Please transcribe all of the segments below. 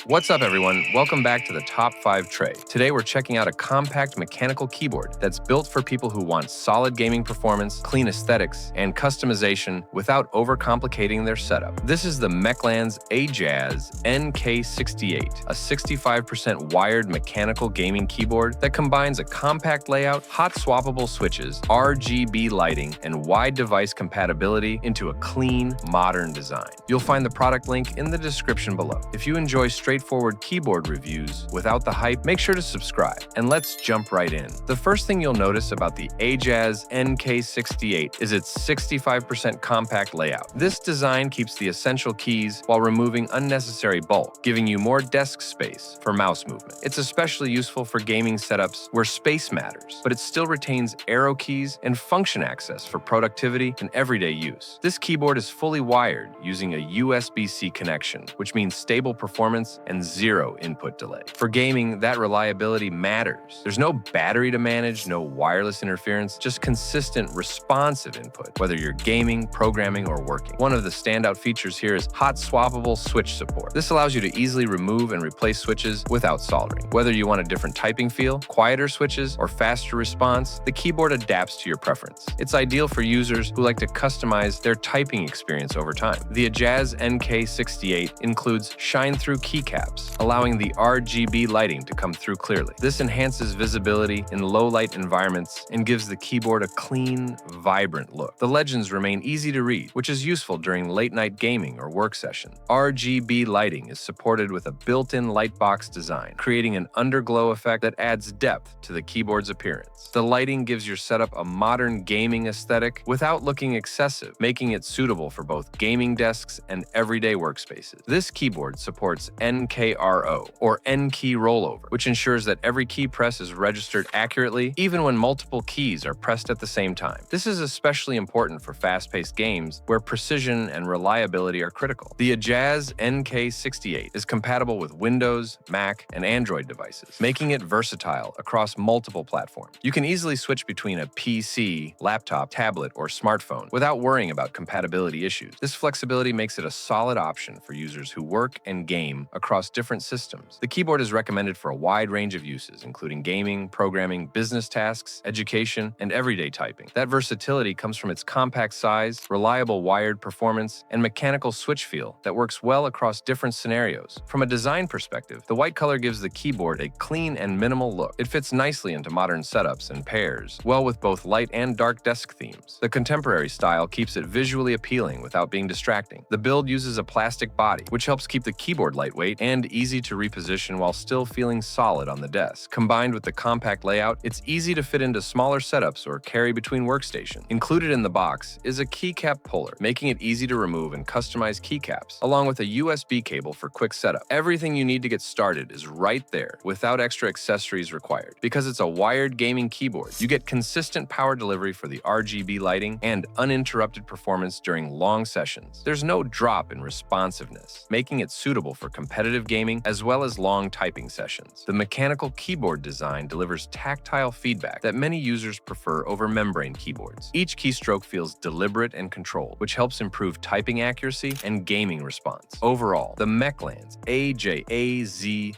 What's up, everyone? Welcome back to the Top 5 Tray. Today we're checking out a compact mechanical keyboard that's built for people who want solid gaming performance, clean aesthetics, and customization without overcomplicating their setup. This is the Mechlands AJAZZ NK68, a 65% wired mechanical gaming keyboard that combines a compact layout, hot-swappable switches, RGB lighting, and wide device compatibility into a clean, modern design. You'll find the product link in the description below. If you enjoy straightforward keyboard reviews without the hype, make sure to subscribe, and let's jump right in. The first thing you'll notice about the AJAZZ NK68 is its 65% compact layout. This design keeps the essential keys while removing unnecessary bulk, giving you more desk space for mouse movement. It's especially useful for gaming setups where space matters, but it still retains arrow keys and function access for productivity and everyday use. This keyboard is fully wired using a USB-C connection, which means stable performance and zero input delay. For gaming, that reliability matters. There's no battery to manage, no wireless interference, just consistent, responsive input, whether you're gaming, programming, or working. One of the standout features here is hot-swappable switch support. This allows you to easily remove and replace switches without soldering. Whether you want a different typing feel, quieter switches, or faster response, the keyboard adapts to your preference. It's ideal for users who like to customize their typing experience over time. The AJAZZ NK68 includes shine-through keycaps, allowing the RGB lighting to come through clearly. This enhances visibility in low-light environments and gives the keyboard a clean, vibrant look. The legends remain easy to read, which is useful during late-night gaming or work session. RGB lighting is supported with a built-in lightbox design, creating an underglow effect that adds depth to the keyboard's appearance. The lighting gives your setup a modern gaming aesthetic without looking excessive, making it suitable for both gaming desks and everyday workspaces. This keyboard supports NKRO, or N-key rollover, which ensures that every key press is registered accurately, even when multiple keys are pressed at the same time. This is especially important for fast-paced games where precision and reliability are critical. The AJAZZ NK68 is compatible with Windows, Mac, and Android devices, making it versatile across multiple platforms. You can easily switch between a PC, laptop, tablet, or smartphone without worrying about compatibility issues. This flexibility makes it a solid option for users who work and game across different systems. The keyboard is recommended for a wide range of uses, including gaming, programming, business tasks, education, and everyday typing. That versatility comes from its compact size, reliable wired performance, and mechanical switch feel that works well across different scenarios. From a design perspective, the white color gives the keyboard a clean and minimal look. It fits nicely into modern setups and pairs well with both light and dark desk themes. The contemporary style keeps it visually appealing without being distracting. The build uses a plastic body, which helps keep the keyboard lightweight and easy to reposition while still feeling solid on the desk. Combined with the compact layout, it's easy to fit into smaller setups or carry between workstations. Included in the box is a keycap puller, making it easy to remove and customize keycaps, along with a USB cable for quick setup. Everything you need to get started is right there, without extra accessories required. Because it's a wired gaming keyboard, you get consistent power delivery for the RGB lighting and uninterrupted performance during long sessions. There's no drop in responsiveness, making it suitable for competitive gaming as well as long typing sessions. The mechanical keyboard design delivers tactile feedback that many users prefer over membrane keyboards. Each keystroke feels deliberate and controlled, which helps improve typing accuracy and gaming response. Overall, the Mechlands AJAZZ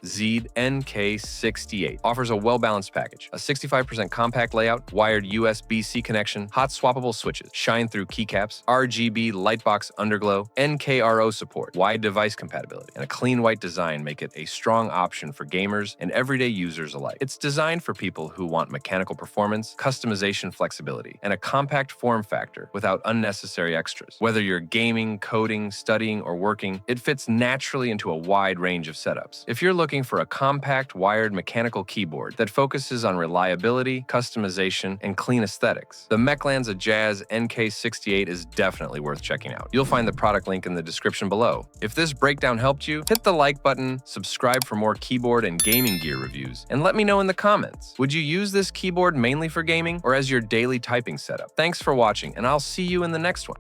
NK68 offers a well-balanced package: a 65% compact layout, wired USB-C connection, hot-swappable switches, shine-through keycaps, RGB lightbox underglow, NKRO support, wide device compatibility, and a clean white design make it a strong option for gamers and everyday users alike. It's designed for people who want mechanical performance, customization flexibility, and a compact form factor without unnecessary extras. Whether you're gaming, coding, studying, or working, it fits naturally into a wide range of setups. If you're looking for a compact, wired mechanical keyboard that focuses on reliability, customization, and clean aesthetics, the Mechlands AJAZZ NK68 is definitely worth checking out. You'll find the product link in the description below. If this breakdown helped you, hit the like button, subscribe for more keyboard and gaming gear reviews, and let me know in the comments. Would you use this keyboard mainly for gaming or as your daily typing setup? Thanks for watching, and I'll see you in the next one.